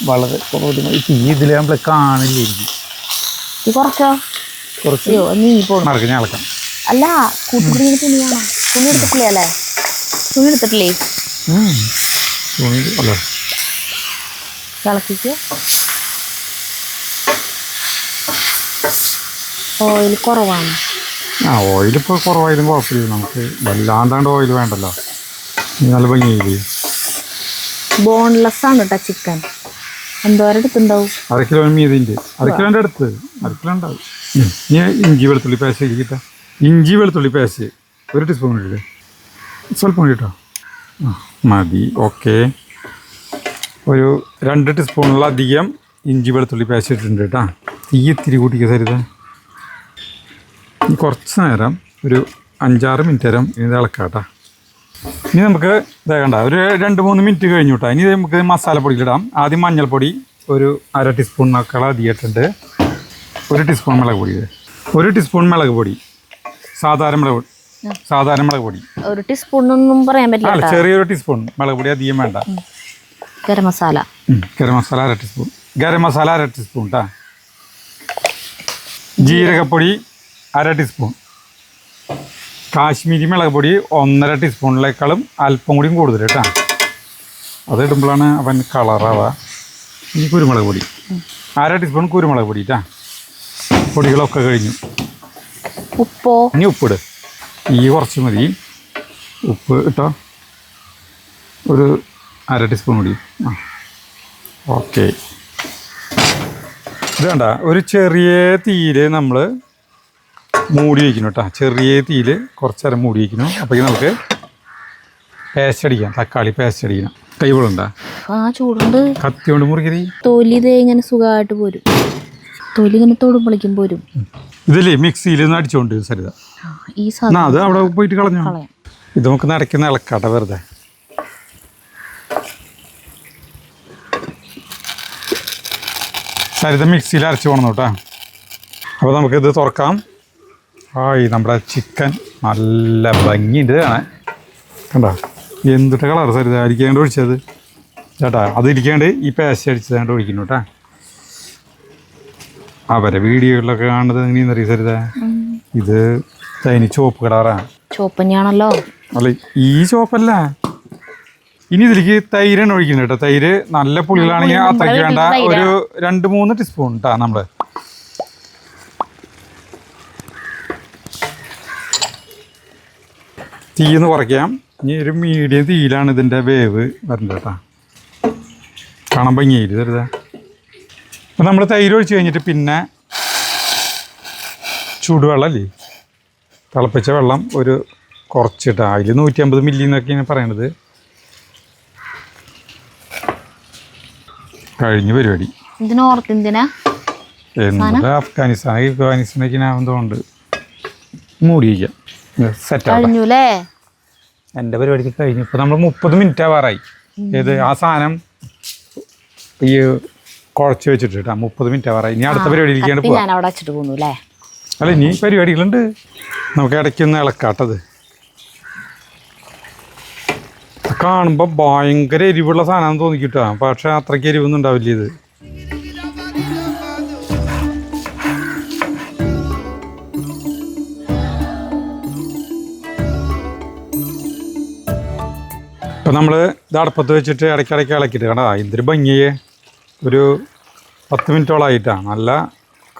വളരെ കുറവ്. തീ ഇതിൽ നമ്മൾ കാണില്ലായിരിക്കും. തീ കുറച്ചോ? കുറച്ച് നടക്കും. ഞാൻ ഇളക്കാം. അല്ല, കൂട്ടുപിടിക്കുന്ന തുണിയാണോ? തുണി എടുത്തിട്ടില്ലേ? അല്ലേ, തുണി എടുത്തിട്ടില്ലേ? തുണി അല്ല, ഇളക്കിക്ക്. ഓയിൽ കുറവാണ്. ഓയിൽ ഇപ്പോൾ കുറവായാലും കുഴപ്പമില്ല. നമുക്ക് വല്ലാണ്ടാണ്ട് ഓയിൽ വേണ്ടല്ലോ. നല്ല ഭംഗിയില്ലേ. ബോൺലെസ് ആണ് കേട്ടോ ചിക്കൻ. എന്തോരം എടുത്തുണ്ടാവും? 1/2 കിലോ മീതിൻ്റെ. 1/2 കിലോൻ്റെ അടുത്ത് 1/2 കിലോ ഉണ്ടാവും. ഞാൻ ഇഞ്ചി വെളുത്തുള്ളി പേസ്റ്റ് കിട്ടാം. ഇഞ്ചി വെളുത്തുള്ളി പേസ്റ്റ് 1 ടീസ്പൂൺ ഇട്ടിട്ട് സ്വല്പം കേട്ടോ. മതി. ഓക്കെ. ഒരു 2 ടീസ്പൂണിലധികം ഇഞ്ചി വെളുത്തുള്ളി പേസ്റ്റ് ഇട്ടിട്ടുണ്ട് കേട്ടോ. തീ ഇത്തിരി കൂട്ടിക്കുക സരിത. കുറച്ച് നേരം ഒരു 5-6 മിനിറ്റ് നേരം ഇത് ഇളക്കാം കേട്ടോ. ഇനി നമുക്ക് ഇതാകണ്ട ഒരു 2-3 മിനിറ്റ് കഴിഞ്ഞു കേട്ടോ. ഇനി നമുക്ക് മസാലപ്പൊടിയിലിടാം. ആദ്യം മഞ്ഞൾപ്പൊടി ഒരു 1/2 ടീസ്പൂണിനൊക്കെ അധികമായിട്ടുണ്ട്. 1 ടീസ്പൂൺ മുളക് പൊടി. 1 ടീസ്പൂൺ മുളക് പൊടി. സാധാരണ മുളക് പൊടി. 1 ടീസ്പൂണൊന്നും പറയാൻ പറ്റില്ല. ചെറിയൊരു ടീസ്പൂൺ മുളക് പൊടി, അധികം വേണ്ട. ഗരം മസാല 1/2 ടീസ്പൂൺ. ഗരം മസാല 1/2 ടീസ്പൂൺ കേട്ടോ. ജീരകപ്പൊടി 1/2 ടീസ്പൂൺ. കാശ്മീരി മുളക് പൊടി 1.5 ടീസ്പൂണിനേക്കാളും അല്പം കൂടിയും കൂടുതൽ കേട്ടോ. അത് ഇടുമ്പോഴാണ് അവൻ കളറാവുക. ഇനി കുരുമുളക് പൊടി 1/2 ടീസ്പൂൺ കുരുമുളക് പൊടി കേട്ടോ. പൊടികളൊക്കെ കഴിഞ്ഞു. ഉപ്പോ? ഇനി ഉപ്പിട്. ഈ കുറച്ച് മതി ഉപ്പ് കേട്ടോ. ഒരു 1/2 ടീസ്പൂൺ കൂടി. ഓക്കെ. ഇത് വേണ്ട. ഒരു ചെറിയ തീയിൽ നമ്മൾ മൂടി വയ്ക്കുന്നു കേട്ടോ. ചെറിയ തീയിൽ കുറച്ച് നേരം മൂടി വയ്ക്കുന്നു. അപ്പോഴേക്കും നമുക്ക് പേസ്റ്റ് അടിക്കാം. തക്കാളി പേസ്റ്റ് അടിക്കണം. കൈവളുണ്ടാ? ചൂടുണ്ട്. കത്തി കൊണ്ട് മുറിക്കരി. തൊലി ഇതേ ഇങ്ങനെ സുഖമായിട്ട് പോരും. തൊലി ഇങ്ങനെ തൊടുമ്പോഴേക്കും പോരും. ഇതില്ലേ മിക്സിയിൽ നിന്ന് അടിച്ചോണ്ട് സരിത. അത് അവിടെ പോയിട്ട് കളഞ്ഞു. ഇത് നമുക്ക് നടക്കുന്ന ഇളക്കാട്ടെ വെറുതെ. സരിത മിക്സിയിൽ അരച്ച് പോകണം കേട്ടോ. അപ്പോൾ നമുക്കിത് തുറക്കാം. നമ്മുടെ ചിക്കൻ നല്ല ഭംഗിയുണ്ട് കാണാൻ. കണ്ടോ എന്തിട്ട് കളർ സരിത. അരിക്കാണ്ട് ഒഴിച്ചത് ചേട്ടാ. അത് ഇരിക്കാണ്ട് ഈ പേസ്റ്റ് അടിച്ചതാണ്ട് ഒഴിക്കുന്നു കേട്ടാ. അവരെ വീഡിയോകളിലൊക്കെ കാണുന്നത് എങ്ങനെയെന്ന് അറിയാം സരിത. ഇത് തനി ചുവപ്പ് കളറാണ്. ചുവപ്പ് തന്നെയാണല്ലോ. അല്ല, ഈ ചുവപ്പല്ല. ഇനി ഇതിലേക്ക് തൈരാണ് ഒഴിക്കുന്നത് കേട്ടോ. തൈര് നല്ല പുളികളാണെങ്കിൽ അത്രയ്ക്ക് വേണ്ട. ഒരു 2-3 ടീസ്പൂൺ കേട്ടോ. നമ്മൾ തീന്ന് കുറയ്ക്കാം. ഇനി ഒരു മീഡിയം തീയിലാണ് ഇതിൻ്റെ വേവ് വരേണ്ടത് കേട്ടോ. കാണാൻ ഭംഗിയായിട്ട് തരുതാ. അപ്പം നമ്മൾ തൈര് ഒഴിച്ച് കഴിഞ്ഞിട്ട് പിന്നെ ചൂടുവെള്ളമല്ലേ, തിളപ്പിച്ച വെള്ളം ഒരു കുറച്ചിട്ടാണ്. അതിൽ 150 മില്ലി എന്നൊക്കെയാണ് പറയണത്. കഴിഞ്ഞ പരിപാടി. എന്താ അഫ്ഗാനിസ്ഥാനൊക്കെ ആവുന്നതുകൊണ്ട് മൂടി വയ്ക്കാം. സെറ്റാണ് എൻ്റെ പരിപാടിക്ക് കഴിഞ്ഞു. ഇപ്പോൾ നമ്മൾ 30 മിനിറ്റ് ആവാറായി. ഏത് ആ സാധനം ഈ കുഴച്ച് വെച്ചിട്ട് കേട്ടോ. 30 മിനിറ്റ് ആവാറായി. ഇനി അടുത്ത പരിപാടി ഇരിക്കാണ്ട് പോകാം. അല്ല, ഇനി പരിപാടികളുണ്ട്. നമുക്ക് ഇടയ്ക്കൊന്ന് ഇളക്കാട്ടത്. കാണുമ്പോൾ ഭയങ്കര എരിവുള്ള സാധനം തോന്നിക്കിട്ടോ. പക്ഷെ അത്രയ്ക്ക് എരിവൊന്നും ഉണ്ടാവില്ല ഇത്. ഇപ്പം നമ്മൾ ഇത് അടുപ്പത്ത് വെച്ചിട്ട് ഇടയ്ക്കിടയ്ക്ക് ഇളക്കിയിട്ട് കണ്ടാ എന്തൊരു ഭംഗിയേ. ഒരു 10 മിനിറ്റോളായിട്ടാണ്. നല്ല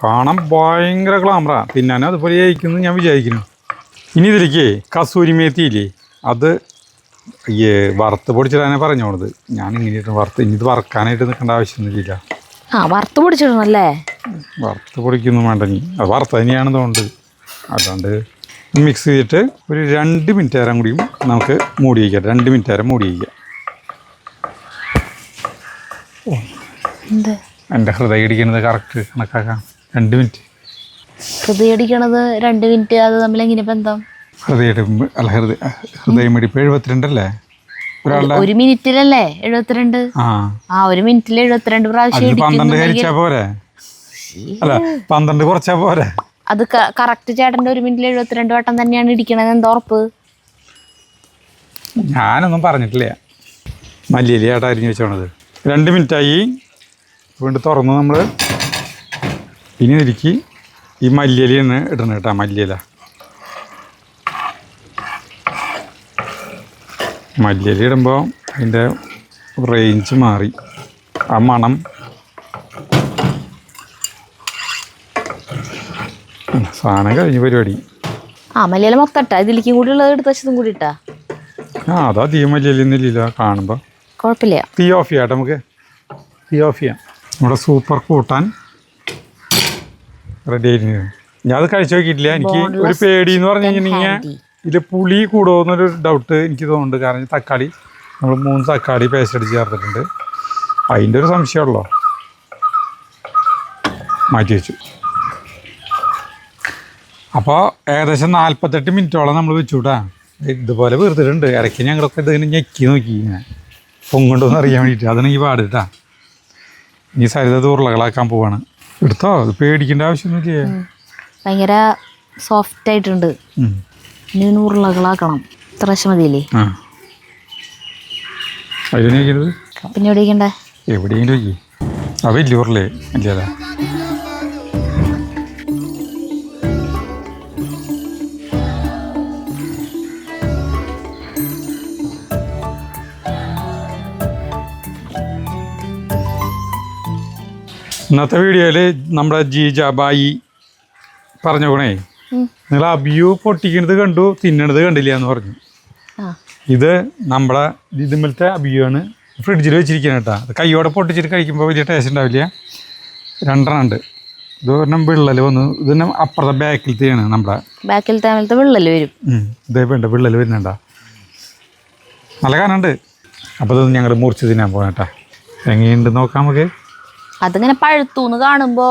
കാണാൻ ഭയങ്കര ഗ്ലാമറാണ്. തിന്നാനും അതുപോലെ ആയിരിക്കുന്നു ഞാൻ വിചാരിക്കുന്നു. ഇനി ഇതിലേക്ക് കസൂരി മേത്തിയില്ലേ, അത് വറുത്ത് പൊടിച്ചിടാനേ പറഞ്ഞോണത്. ഞാൻ ഇങ്ങനെ വറുത്ത് ഇനി ഇത് വറക്കാനായിട്ട് നിൽക്കേണ്ട ആവശ്യമൊന്നുമില്ല. വറുത്ത് പൊടിച്ചിടണല്ലേ? വറുത്ത് പൊടിക്കൊന്നും വേണ്ട നീ അത് വറുത്ത തന്നെയാണെന്ന് തോന്നുന്നത്. അതുകൊണ്ട് മിക്സ് ചെയ്തിട്ട് ഒരു 2 മിനിറ്റ് നേരം കൂടിയും നമുക്ക് മൂടി വയ്ക്കാം. 2 മിനിറ്റ് നേരം മൂടി വയ്ക്കാം. എൻ്റെ ഹൃദയം ഇടിക്കുന്നത് കറക്റ്റ് കണക്കാക്കാം. 2 മിനിറ്റ്. ഹൃദയം ഇടിക്കണത് 2 മിനിറ്റ്, അത് തമ്മിൽ എങ്ങനെ ബന്ധം? ഹൃദയം ഇടിപ്പ് 72 അല്ലേ ഒരാളുടെ? 1 മിനിറ്റിലല്ലേ 72? ആ 1 മിനിറ്റിൽ 72 പ്രാവശ്യം 12 ഹരിച്ചാ പോരെ? അല്ല 12 കുറച്ചാ പോരെ? അത് കറക്റ്റ് ചേട്ടൻ്റെ 1 മിനിറ്റിൽ 72 വട്ടം തന്നെയാണ് ഇടിക്കണത്. എന്താ ഉറപ്പ്? ഞാനൊന്നും പറഞ്ഞിട്ടില്ല. മല്ലിയില ചേട്ടാ അരിഞ്ഞ് വെച്ചോണത്. 2 മിനിറ്റായി. വീണ്ടും തുറന്നു നമ്മൾ. ഇനി ഇതിലേക്ക് ഈ മല്ലിയിലാണ് ഇടണം കേട്ടോ. മല്ലിയില ഇടുമ്പോൾ അതിൻ്റെ റേഞ്ച് മാറി ആ മണം സാധനം കഴിഞ്ഞ പരിപാടി. മല്ലിയില മൊത്തം ഇട്ടാ? ഇതിലേക്കും കൂടി ഉള്ളത് എടുത്ത് വെച്ചതും കൂടി ഇട്ടാ? അതാ തീ മല്ലിയിലൊന്നുമില്ല കാണുമ്പോൾ. കുഴപ്പമില്ല. തീ ഓഫ് ചെയ്യാം. നമുക്ക് തീ ഓഫ് ചെയ്യാം. നമ്മുടെ സൂപ്പർ കൂട്ടാൻ റെഡി ആയിരുന്നു. ഞാൻ അത് കഴിച്ചു നോക്കിയിട്ടില്ല. എനിക്ക് ഒരു പേടി എന്ന് പറഞ്ഞു കഴിഞ്ഞിട്ടുണ്ടെങ്കിൽ ഇതിൽ പുളി കൂടുമോയെന്നൊരു ഡൗട്ട് എനിക്ക് തോന്നുന്നുണ്ട്. കാരണം തക്കാളി നമ്മൾ 3 തക്കാളി പേസ്റ്റ് അടിച്ച് ചേർത്തിട്ടുണ്ട്. അതിൻ്റെ ഒരു സംശയമുള്ളൂ. മാറ്റി വെച്ചു. അപ്പോൾ ഏകദേശം 48 മിനിറ്റോളം നമ്മൾ വെച്ചു കൂട്ടാ. ഇതുപോലെ വീർത്തിട്ടുണ്ട്. ഇടയ്ക്ക് ഞങ്ങളൊക്കെ ഇതിങ്ങനെ ഞെക്കി നോക്കി ഇങ്ങനെ പൊങ്ങുണ്ടോയെന്ന് അറിയാൻ വേണ്ടിയിട്ട്. അതെനിക്ക് പാടിട്ടാ. ഇനി സരിത ഉരുളകളാക്കാൻ പോവാണ്. എടുത്തോ, അത് പേടിക്കേണ്ട ആവശ്യമൊന്നുമില്ലേ. ഭയങ്കര സോഫ്റ്റ് ആയിട്ടുണ്ട്. ഇനി ഉരുളകളാക്കണം. ഇത്ര മതിയില്ലേ? അതിന് വയ്ക്കരുത്. പിന്നെ എവിടെ വയ്ക്കണ്ടേ? എവിടെയെങ്കിലും വയ്ക്കി. ആ വലിയ ഉരുളേ അല്ലേ? ഇന്നത്തെ വീഡിയോയിൽ നമ്മുടെ ജീജാബായി പറഞ്ഞോണേ, നിങ്ങൾ അബിയു പൊട്ടിക്കണത് കണ്ടു, തിന്നണത് കണ്ടില്ല എന്ന് പറഞ്ഞു. ഇത് നമ്മുടെ ഇതുമലത്തെ അബിയാണ്. ഫ്രിഡ്ജിൽ വെച്ചിരിക്കണം കേട്ടോ. അത് കൈയോടെ പൊട്ടിച്ചിട്ട് കഴിക്കുമ്പോൾ വലിയ ടേസ്റ്റ് ഉണ്ടാവില്ല. 2 ഉണ്ട്. ഇത് ഒരെണ്ണം വിള്ളൽ വന്നു. ഇതിന് അപ്പുറത്തെ ബാക്കിലത്തെയാണ്. നമ്മുടെ ബാക്കിലത്തെ വിള്ളൽ വരും. ഇതേ വേണ്ട വിള്ളൽ വരുന്നുണ്ടാ. നല്ല കാണുന്നുണ്ട്. അപ്പോൾ ഇത് ഞങ്ങൾ മുറിച്ച് തിന്നാൻ പോകാം കേട്ടോ. എങ്ങനെയുണ്ട് നോക്കാം നമുക്ക്. അതിങ്ങനെ പഴുത്തൂന്ന് കാണുമ്പോൾ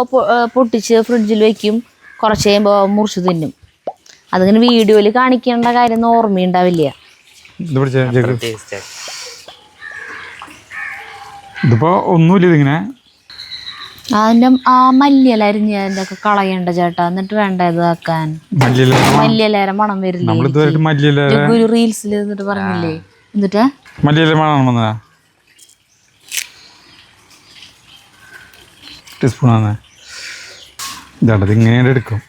പൊട്ടിച്ച് ഫ്രിഡ്ജിൽ വെക്കും. കുറച്ച് കഴിയുമ്പോൾ മുറിച്ച് തിന്നും. അതിങ്ങനെ വീഡിയോയിൽ കാണിക്കേണ്ട കാര്യം ഓർമ്മയുണ്ടാവില്ല. ഇതിപ്പോൾ ഒന്നുമില്ല. ഇതിങ്ങനെ അതിൻ്റെ ആ മല്ലിയില അരിഞ്ഞതിൻ്റെ ഒക്കെ കളയണ്ട ചേട്ടാ. എന്നിട്ട് വേണ്ട ഇതാക്കാൻ. മല്ലിയിലേരെ മണം വരില്ലേ? ഒരു റീൽസിൽ എന്നിട്ട് പറഞ്ഞില്ലേ? എന്നിട്ട് മല്ലിയില മണം വന്നതാ. ടീസ്പൂണാണ്. ഇതാണ്ടത് ഇങ്ങനെ എടുക്കും.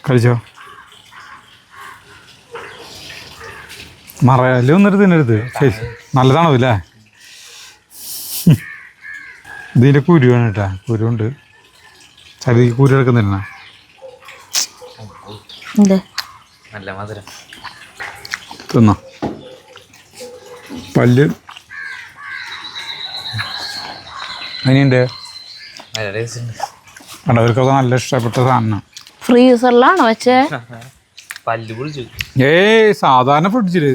കഴിച്ചോ. മറയാലും ഒന്നിട്ട് തിന്നരുത്. ശരി, നല്ലതാണോ ഇല്ലേ? ഇതിൻ്റെ കുരുവാണ് കേട്ടാ. കുരുണ്ട്. ചരിക്ക് കുരു എടുക്കുന്നില്ല. തിന്നോ. പല്ല് അതിനുണ്ട്. കണ്ടവർക്കൊക്കെ നല്ല ഇഷ്ടപ്പെട്ട സാധനം. ഫ്രീസറിലാണോ വെച്ചേ? സാധാരണ ഫ്രിഡ്ജില്.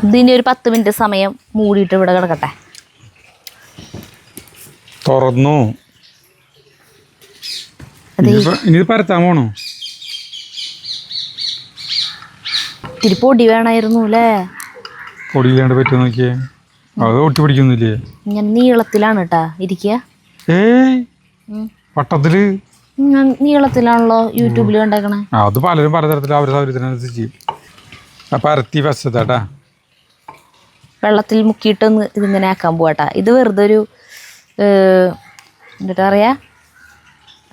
ഇതിൻ്റെ ഒരു 10 മിനിറ്റ് സമയം മൂടിയിട്ട് ഇവിടെ കിടക്കട്ടെ. തുറന്നു. ഇനി പരത്താൻ പോണോ? ഇത്തിരി പൊടി വേണമായിരുന്നു അല്ലേ? പൊടിയില്ലാണ്ട് പറ്റുമോ നോക്കിയേ. അത് ഒട്ടി പിടിക്കുന്നില്ലേ? ഇങ്ങനെ നീളത്തിലാണ് കേട്ടാ ഇരിക്കുക. വട്ടത്തില് നീളത്തിലാണല്ലോ യൂട്യൂബിൽ കണ്ടേക്കണേ. അത് പലരും പലതരത്തിലും അവരുടെ സൗകര്യത്തിനനുസരിച്ച് ചെയ്യും. പരത്തി വശത്താട്ടാ വെള്ളത്തിൽ മുക്കിയിട്ട് ഇതിങ്ങനെ ആക്കാൻ പോവാട്ടാ. ഇത് വെറുതെ ഒരു എന്നിട്ട് പറയാ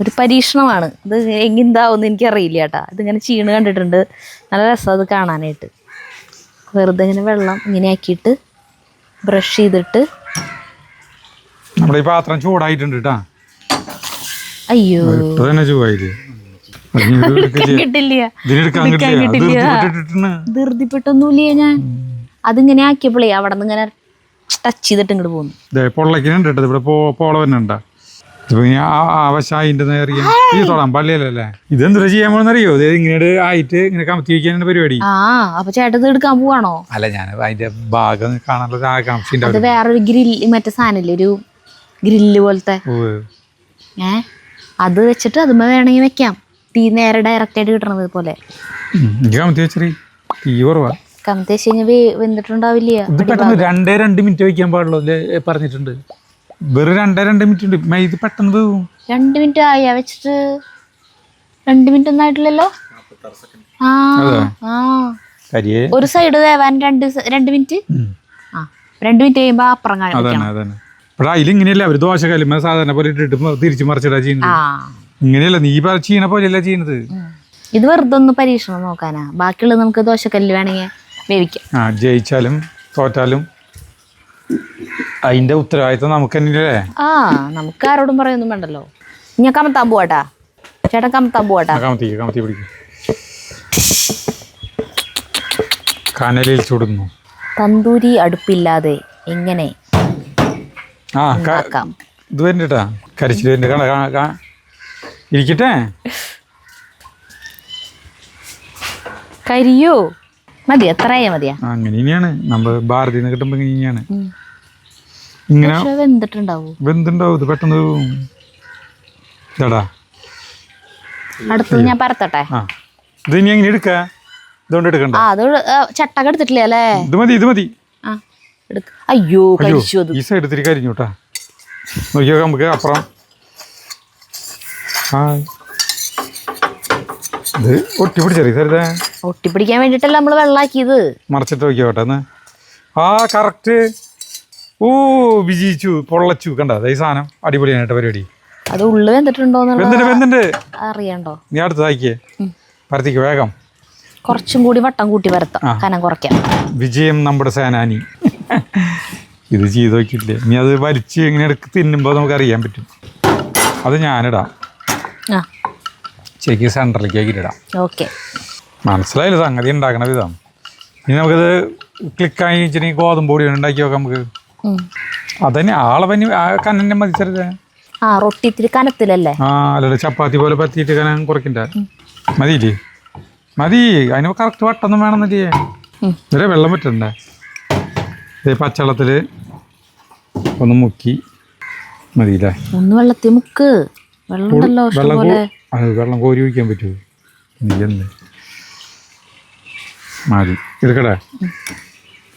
ഒരു പരീക്ഷണമാണ്. ഇത് എങ്ങനെന്താവുമെന്ന് എനിക്കറിയില്ല കേട്ടാ. ഇതിങ്ങനെ ചീണ് കണ്ടിട്ടുണ്ട്. നല്ല രസം അത് കാണാനായിട്ട്. വെറുതെ ഇങ്ങനെ വെള്ളം ഇങ്ങനെ ആക്കിയിട്ട് ബ്രഷ് ചെയ്തിട്ട് നമ്മുടെ ഈ പാത്രം ചൂടായിട്ടുണ്ട് കേട്ടാ. അയ്യോ ഇപ്പൊ തന്നെ ചൂടായില്ലേ. കിട്ടില്ല, ഇതിനെടുക്കാൻ ധൃതിപ്പെട്ടൊന്നുമില്ലേ. ഞാൻ അതിങ്ങനെ ആക്കിയപ്പോളേ അവിടെ നിന്ന് ഇങ്ങനെ ടച്ച് ചെയ്തിട്ട് ഇങ്ങോട്ട് പോകുന്നു. പൊള്ളക്കിനുണ്ട് കേട്ടത്. ഇവിടെ പോള തന്നെ ഉണ്ടാ. ഇപ്പൊ ആവശ്യമായിന്റെ നേറിയ ഈ തൊടാൻ പള്ളിയല്ലേ. ഇതെന്താ ചെയ്യാൻ പോണെന്നറിയോ? ഇങ്ങനെ ആയിട്ട് ഇങ്ങനെ കമത്തി വയ്ക്കാനാണ് പരിപാടി. ആ അപ്പൊ ചേട്ടത് എടുക്കാൻ പോവാണോ? അല്ല, ഞാൻ അതിന്റെ ഭാഗം കാണാനുള്ള ആകാംക്ഷ. അത് വേറൊരു ഗ്രില്ല്, മറ്റേ സാധനല്ലേ, ഒരു ഗ്രില്ല് പോലത്തെ. അത് വെച്ചിട്ട് അതുമ്മ വേണമെങ്കിൽ വെക്കാം. തീ നേരെ ഡയറക്റ്റ് ആയിട്ട് കിട്ടണത് പോലെ. കമത്തി വെച്ചറി തീ കുറവാ. കമത്തി വെച്ച് കഴിഞ്ഞാൽ വെന്തിട്ടുണ്ടാവില്ല. ഇത് പെട്ടെന്ന് 2 മിനിറ്റ് വയ്ക്കാൻ പാടുള്ളൂ പറഞ്ഞിട്ടുണ്ട്. വെറും 2 മിനിറ്റ് ഉണ്ട്. ഇത് പെട്ടെന്ന് വേവും. 2 മിനിറ്റ് ആയാ വെച്ചിട്ട്? 2 മിനിറ്റ് ഒന്നും ആയിട്ടില്ലല്ലോ. ഒരു സൈഡ് വേവാൻ 2 മിനിറ്റ്. 2 മിനിറ്റ് കഴിയുമ്പോ അപ്പുറം കാണാം. പക്ഷെ അതിലിങ്ങനെയല്ല, അവര് ദോശക്കല്ലുമ്പോ സാധാരണ പോലെ ഇട്ടിട്ട് തിരിച്ചു മറിച്ചിടാ ചെയ്യുന്നത്. ഇങ്ങനെയല്ല, നീ ചെയ്യണ പോലെയല്ല ചെയ്യുന്നത്. ഇത് വെറുതെ ഒന്ന് പരീക്ഷണം നോക്കാനാ. ബാക്കിയുള്ളത് നമുക്ക് ദോശക്കല്ല് വേണമെങ്കിൽ വേവിക്കാം. ജയിച്ചാലും തോറ്റാലും അതിന്റെ ഉത്തരവാദിത്വം നമുക്ക് തന്നെയല്ലേ. നമുക്ക് ആരോടും പറയൊന്നും വേണ്ടല്ലോ. ഞാൻ കമത്താൻ പോവാട്ടാ. ചേട്ടൻ കമത്താൻ പോവാട്ടാ. കമത്തി പിടിക്കും. കനലിൽ ചുടുന്നു. തന്തൂരി അടുപ്പില്ലാതെ എങ്ങനെ ഇത് വരുന്നുട്ടാ. കരിച്ചിട്ട് ഇരിക്കട്ടെ. കരിയോ മതി, എത്രയാ മതിയാ. അങ്ങനെ ഇനിയാണ് നമ്മൾ ഭാരതിന്ന് കിട്ടുമ്പോ ഇങ്ങനെയാണ്. ഇങ്ങനെ വെന്തുണ്ടാവും. ഇത് പെട്ടെന്ന് ഇതാടാ. അടുത്തത് ഞാൻ പരത്തട്ടെ. ഇത് ഇനി എങ്ങനെ എടുക്ക? ഇതുകൊണ്ട് എടുക്കണ്ട. ചട്ടക എടുത്തിട്ടില്ലേ അല്ലേ? ഇത് മതി. അയ്യോ ഈ സൈഡ് ഇത്തിരി കരിഞ്ഞൂട്ടാ. നോക്കിയോ നമുക്ക് അപ്പുറം. ഇത് ഒട്ടിപ്പിടിച്ചറിയ സരിത. ഒട്ടിപ്പിടിക്കാൻ വേണ്ടിട്ടല്ല നമ്മള് വെള്ളാക്കിയത്. മറച്ചിട്ട് നോക്കിയോട്ടെ ഒന്ന്. കറക്റ്റ്. വിജയിച്ചു, പൊള്ളച്ചു. കണ്ട ഈ സാധനം അടിപൊളിയാണ് കേട്ടോ പരിപാടി. അത് ഉള്ളു വെന്തിട്ടുണ്ടോന്നുണ്ട് അറിയണ്ടോ? നീ അടുത്താക്കിയേ പരത്തിക്ക് വേഗം. കുറച്ചും കൂടി വട്ടം കൂട്ടി വരത്താം, കനം കുറയ്ക്കാം. വിജയം നമ്മുടെ സേനാനി. ഇത് ചെയ്ത് നോക്കിയില്ലേ? നീ അത് വലിച്ച് ഇങ്ങനെ തിന്നുമ്പോൾ നമുക്ക് അറിയാൻ പറ്റും. അത് ഞാനിടാം. ശരിക്ക് സെൻറ്ററിലേക്ക് ആക്കിയിട്ടിടാം. മനസ്സിലായില്ല സംഗതി ഉണ്ടാക്കണ വിധം. ഇനി നമുക്കത് ക്ലിക്കായി വെച്ചിട്ടുണ്ടെങ്കിൽ ഗോതമ്പ് പൊടി ഉണ്ടാക്കി നോക്കാം നമുക്ക്. അതന്നെ ആളവന് കനന്നെ മതി ചെറുത്. റൊട്ടി ഇത്തിരി കനത്തിലല്ലേ? അല്ലല്ലോ, ചപ്പാത്തി പോലെ പറ്റിയിട്ട് കനം കുറയ്ക്കണ്ട. മതിയില്ലേ? മതി. അതിന് കറക്റ്റ് വട്ടൊന്നും വേണമെന്നില്ലേ? ഇവരെ വെള്ളം പറ്റണ്ടേ? പച്ചവെള്ളത്തിൽ ഒന്ന് മുക്കി മതിയില്ലേ? ഒന്ന് വെള്ളത്തിൽ മുക്ക്. വെള്ളം കോരി ഒഴിക്കാൻ പറ്റുമോ? നീയെന്ന് മതി. എടുക്കട്ടെ.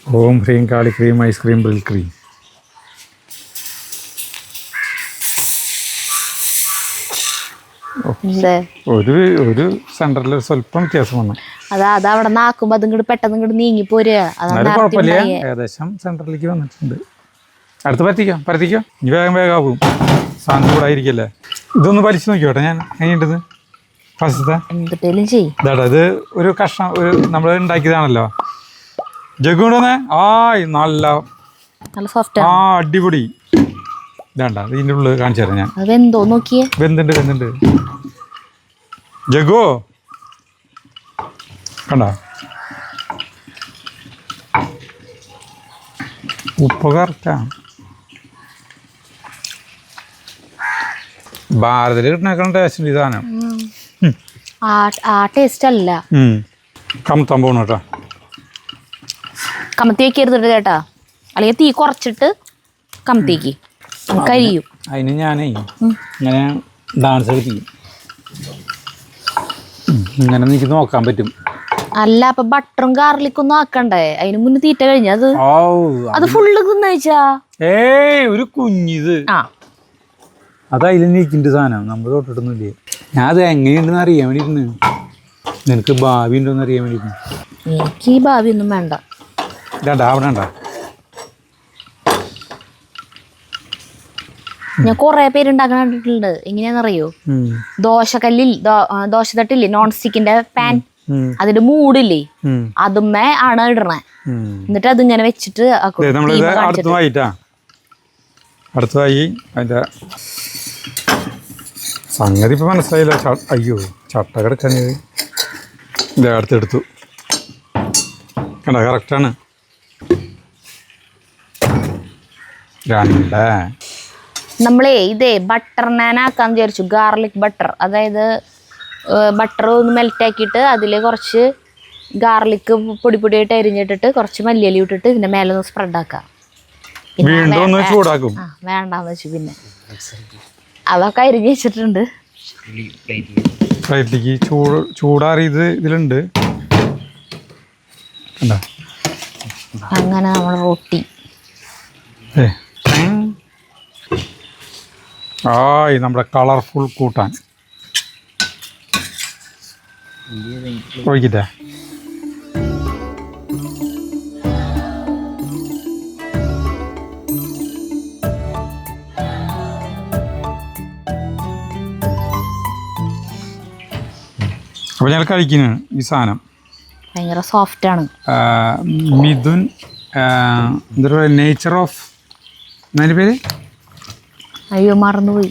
ഓം ഹ്രീം കാളി ക്രീം ഐസ്ക്രീം ബ്രിൽ ക്രീം. ഒരു സെന്ററിൽ സ്വല്പം വ്യത്യാസം വന്നു. അതവിടെ നാക്കുമ്പോ അതും കൂടി പെട്ടെന്ന് ഇങ്ങോട്ട് നീങ്ങി പോരുക. കുഴപ്പമില്ല, ഏകദേശം സെന്ററിലേക്ക് വന്നിട്ടുണ്ട്. അടുത്ത് പരത്തിക്കോ. ഇനി വേഗമാകും. സാധനം കൂടായിരിക്കല്ലേ. ഇതൊന്ന് വലിച്ചു നോക്കിയോട്ടെ ഞാൻ എങ്ങനെയുണ്ടെന്ന്. ഫസ്റ്റത്തെ ഇതാടാ. ഇത് ഒരു കഷ്ണം നമ്മൾ ഉണ്ടാക്കിയതാണല്ലോ. ജഗുണ്ടോന്നേ. നല്ല അടിപൊളി. ഇതാണ്ട ഇതിൻ്റെ ഉള്ളിൽ കാണിച്ചു തരാം ഞാൻ. വെന്തുണ്ട്. ജഗോ കണ്ടോ? ഉപ്പ് കറക്റ്റാ. ഭാരതിൽ കിട്ടണേക്കാളും ടേസ്റ്റ് ഈ സാധനം. ടേസ്റ്റ് അല്ല. കമത്താൻ പോണ കേട്ടോ. കമത്തി വെക്കരുത് ചേട്ടാ, അല്ലെങ്കിൽ തീ കുറച്ചിട്ട് കമത്തിക്ക് കരിയും. അതിന് ഞാനേ ഇങ്ങനെ ഡാൻസ് കളിക്കും. ഇങ്ങനെ എനിക്ക് നോക്കാൻ പറ്റും. അല്ല, അപ്പൊ ബട്ടറും ഗാർലിക്കൊന്നും ആക്കണ്ടേ? അതിന് മുന്നേ തീറ്റ കഴിഞ്ഞ അത് ഫുള്ള് തിന്നയച്ചാ. ഒരു കുഞ്ഞിത് അത് അതിൽ നീക്കിൻ്റെ സാധനം നമ്മൾ തൊട്ടിട്ടൊന്നുമില്ലേ. ഞാൻ അത് എങ്ങനെയുണ്ടെന്ന് അറിയാൻ വേണ്ടിയിരുന്നു. നിനക്ക് ഭാവി ഉണ്ടോന്ന് അറിയാൻ വേണ്ടിയിരുന്നു. എനിക്ക് ഈ ഭാവി ഒന്നും വേണ്ട. അവിടെ ഉണ്ടോ? ഞാൻ കൊറേ പേരുണ്ടാക്കാൻ കണ്ടിട്ടുണ്ട്. എങ്ങനെയാണെന്നറിയോ? ദോശത്തട്ടില്ലേ, നോൺ സ്റ്റിക്കിന്റെ പാൻ, അതിന്റെ മൂടില്ലേ, അതുമ്മേ ആണ് ഇടണേ. എന്നിട്ട് അതിങ്ങനെ വെച്ചിട്ട് അടുത്തതായി അതിൻ്റെ സംഗതി ഇപ്പം മനസ്സിലായില്ല. അയ്യോ ചട്ട കിടക്കാനത് ഇതേ അടുത്തെടുത്തു കണ്ട കറക്റ്റാണ്. 2 നമ്മളേ ഇതേ ബട്ടർ നാനാക്കാന്ന് വിചാരിച്ചു. ഗാർലിക് ബട്ടർ, അതായത് ബട്ടർ ഒന്ന് മെൽറ്റാക്കിയിട്ട് അതിൽ കുറച്ച് ഗാർലിക് പൊടി പൊടിയായിട്ട് അരിഞ്ഞിട്ടിട്ട് കുറച്ച് മല്ലിയില ഇട്ടിട്ട് ഇതിൻ്റെ മേലെ ഒന്ന് സ്പ്രെഡ് ആക്കാം. ചൂടാക്കും. വേണ്ടാന്ന് വെച്ചു. പിന്നെ അതൊക്കെ അരിഞ്ഞ് വെച്ചിട്ടുണ്ട്. ഫ്ലൈറ്റിലേക്ക് ചൂടാറിയത് ഇതിലുണ്ട്. അങ്ങനെ നമ്മൾ റൊട്ടി ആയി നമ്മുടെ കളർഫുൾ കൂട്ടാൻ ഒഴിക്കട്ടെ. അപ്പോൾ ഞങ്ങൾ കഴിക്കുന്നു ഈ സാധനം. ഭയങ്കര സോഫ്റ്റാണ്. മിഥുൻ എന്താ പറയുക, നേച്ചർ ഓഫ് എന്നതിൻ്റെ പേര് അയ്യോ മറന്നുപോയി.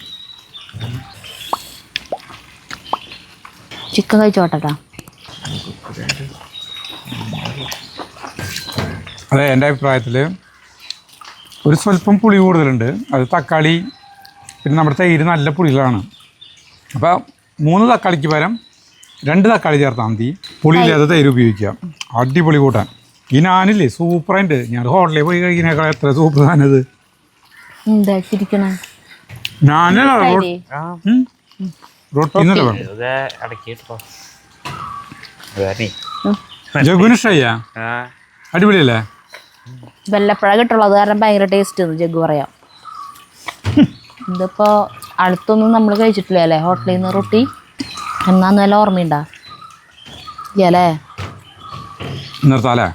ചിക്കൻ കഴിച്ചോട്ടാ. അതെ, എൻ്റെ അഭിപ്രായത്തിൽ ഒരു സ്വല്പം പുളി കൂടുതലുണ്ട്. അത് തക്കാളി പിന്നെ നമ്മുടെ തൈര് നല്ല പുളികളാണ്. അപ്പോൾ 3 തക്കാളിക്ക് പകരം 2 തക്കാളി ചേർത്താൽ മതി. പുളിയില്ലാതെ തൈര് ഉപയോഗിക്കാം. അടിപൊളി കൂട്ടാൻ. ഈ നാനില്ലേ സൂപ്പറായിട്ട്. ഞാൻ ഹോട്ടലിൽ പോയി കഴിക്കുന്നേക്കാൾ എത്ര സൂപ്പർ സാധനത്. എന്താ ചിരിക്കണേ? ഞാനല്ല റൊട്ടി ജഗുന് ഇഷ്ടയ്യാ? അടിപൊളിയല്ലേ? വെല്ലപ്പഴ കിട്ടുള്ളത് കാരണം ഭയങ്കര ടേസ്റ്റ് ജഗ്ഗു പറയാം. ഇതിപ്പോ അടുത്തൊന്നും നമ്മൾ കഴിച്ചിട്ടില്ല അല്ലേ ഹോട്ടലിൽ നിന്ന് റൊട്ടി? എന്നാന്ന് വല്ല ഓർമ്മയുണ്ടാ അല്ലേ? നിർത്താലേ?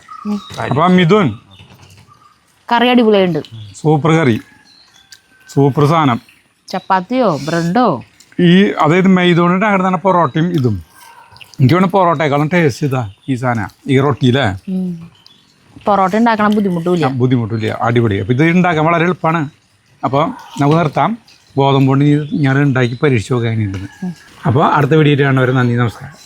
അപ്പൊ മിഥുൻ കറി അടിപൊളിയുണ്ട്. സൂപ്പർ കറി, സൂപ്പർ സാധനം. ചപ്പാത്തിയോ ബ്രെഡോ ഈ അതായത് മൈദോണിട്ട് അങ്ങനെ തന്നെ പൊറോട്ടയും ഇതും. എനിക്ക് വേണം പൊറോട്ടയെക്കാളും ടേസ്റ്റ് ഇതാ ഈ സാധനം, ഈ റൊട്ടിയില്ലേ. പൊറോട്ട ഉണ്ടാക്കണം ബുദ്ധിമുട്ടില്ല. അടിപൊളി. അപ്പോൾ ഇത് ഉണ്ടാക്കാൻ വളരെ എളുപ്പമാണ്. അപ്പോൾ നമുക്ക് നിർത്താം. ഗോതമ്പ് കൊണ്ട് ഞാൻ ഉണ്ടാക്കി പരീക്ഷിച്ച് നോക്കാനുണ്ടെന്ന്. അപ്പോൾ അടുത്ത വീഡിയോ കാണുന്നവരെ നന്ദി, നമസ്കാരം.